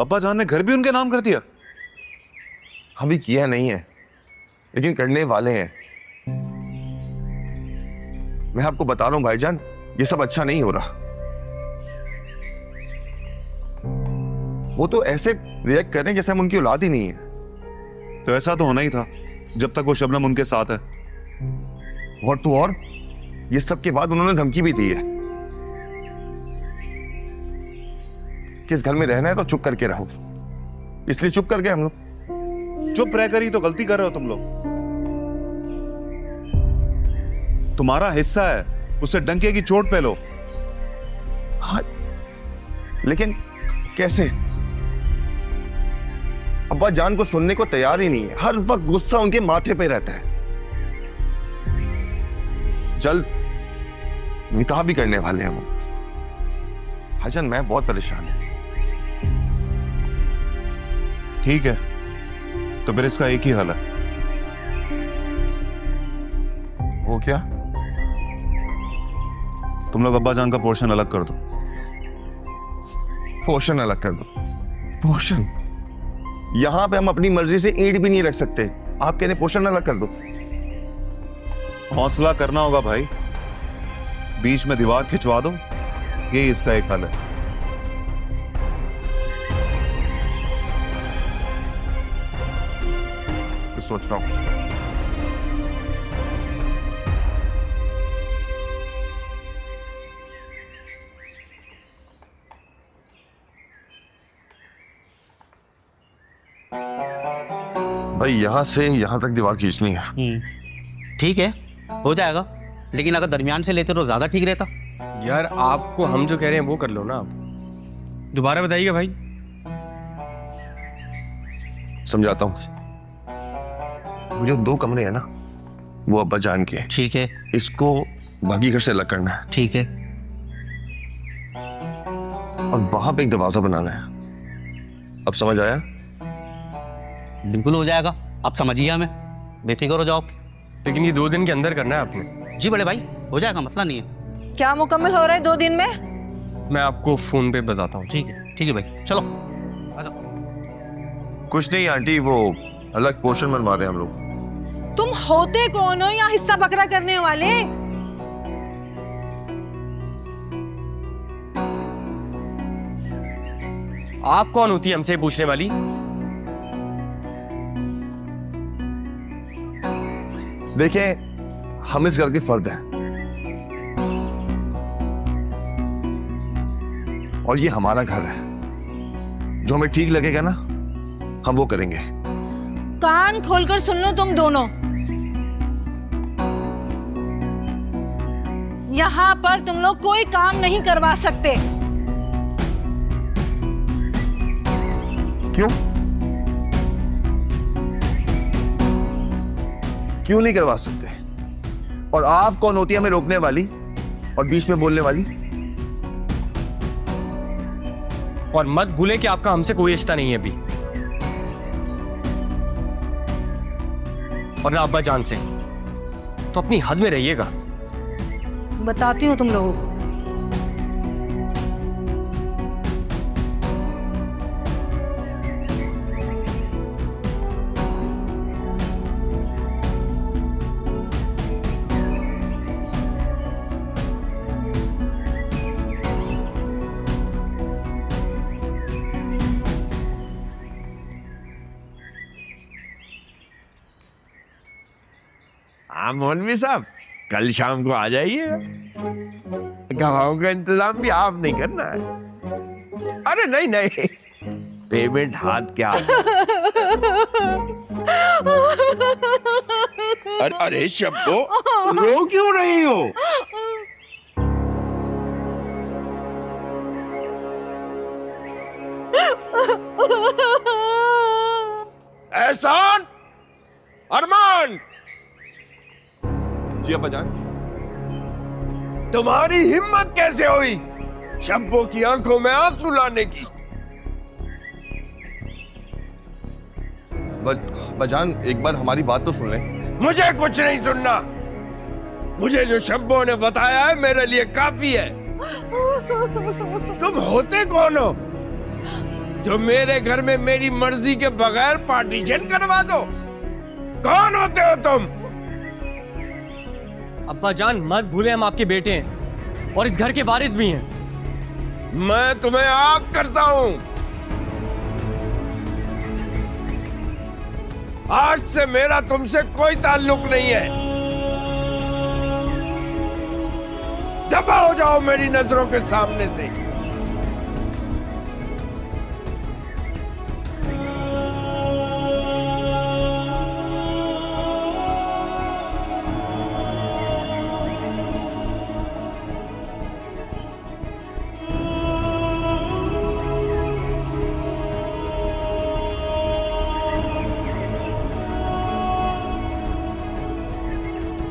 अब्बा जान ने घर भी उनके नाम कर दिया? अभी किया नहीं है, लेकिन करने वाले हैं। मैं आपको बता रहा हूं भाईजान, ये सब अच्छा नहीं हो रहा। वो तो ऐसे रिएक्ट कर रहे हैं जैसे हम उनकी औलाद ही नहीं है। तो ऐसा तो होना ही था जब तक वो शबनम उनके साथ है। और तो और ये सब के बाद उन्होंने धमकी भी दी है कि इस घर में रहना है तो चुप करके रहो। इसलिए चुप कर गए हम लोग। चुप रहकर ही तो गलती कर रहे हो तुम लोग। तुम्हारा हिस्सा है, उसे डंके की चोट पे लो। हाँ, लेकिन कैसे? अब्बा जान को सुनने को तैयार ही नहीं है। हर वक्त गुस्सा उनके माथे पे रहता है। जल्द निकाह भी करने वाले हैं वो। भाईजान मैं बहुत परेशान हूं। ठीक है, तो फिर इसका एक ही हल है। वो क्या? तुम लोग अब्बा जान का पोर्शन अलग कर दो। पोर्शन अलग कर दो? पोर्शन? यहां पे हम अपनी मर्जी से ईंट भी नहीं रख सकते, आप कह रहे पोर्शन अलग कर दो? हौसला करना होगा भाई, बीच में दीवार खिंचवा दो, ये इसका एक हल है। सोच रहा हूं। भाई यहां से यहां तक दीवार खींचनी है। ठीक है, हो जाएगा, लेकिन अगर दरमियान से लेते तो ज्यादा ठीक रहता। यार आपको हम जो कह रहे हैं वो कर लो ना। आप दोबारा बताइएगा भाई। समझाता हूं। वो जो 2 कमरे हैं ना, वो अब्बा जान के हैं। ठीक है। इसको बाकी घर से अलग करना है। ठीक है। और वहां पे एक दरवाजा बनाना है। अब समझ आया? बिल्कुल हो जाएगा, आप समझिए हमें, बेफिक्र हो जाओ। लेकिन ये 2 दिन के अंदर करना है आपने। जी बड़े भाई, हो जाएगा, मसला नहीं है। क्या मुकम्मल हो रहा है 2 दिन में? मैं आपको फोन पे बताता हूँ। ठीक है भाई, चलो। कुछ नहीं आंटी, वो अलग पोर्शन बनवा रहे हैं हम लोग। तुम होते कौन हो यहाँ हिस्सा बकरा करने वाले? आप कौन होती है हमसे पूछने वाली? देखें, हम इस घर के फर्द हैं और ये हमारा घर है। जो हमें ठीक लगेगा ना, हम वो करेंगे। कान खोलकर सुन लो तुम दोनों। यहाँ पर तुम लोग कोई काम नहीं करवा सकते। क्यों? क्यों नहीं करवा सकते? और आप कौन होती है हमें रोकने वाली और बीच में बोलने वाली? और मत भूले कि आपका हमसे कोई रिश्ता नहीं है अभी, और ना अब्बा जान से। तो अपनी हद में रहिएगा। बताती हूँ तुम लोगों को। हाँ मौलवी साहब, कल शाम को आ जाइए। गवाहों का इंतजाम भी आप नहीं करना है। अरे नहीं नहीं, पेमेंट हाथ क्या। अरे शब्बो, रो क्यों रही हो? एहसान, अरमान, जी अब्बा जान। तुम्हारी हिम्मत कैसे हुई शब्बो की आंखों में आंसू लाने की? अब्बा जान, एक बार हमारी बात तो सुन ले। मुझे कुछ नहीं सुनना। मुझे जो शब्बो ने बताया है मेरे लिए काफी है। तुम होते कौन हो? जो मेरे घर में मेरी मर्जी के बगैर पार्टीशन करवा दो? कौन होते हो तुम? अब्बा जान मत भूले हम आपके बेटे हैं और इस घर के वारिस भी हैं। मैं तुम्हें आग करता हूं। आज से मेरा तुमसे कोई ताल्लुक नहीं है। दफा हो जाओ मेरी नजरों के सामने से।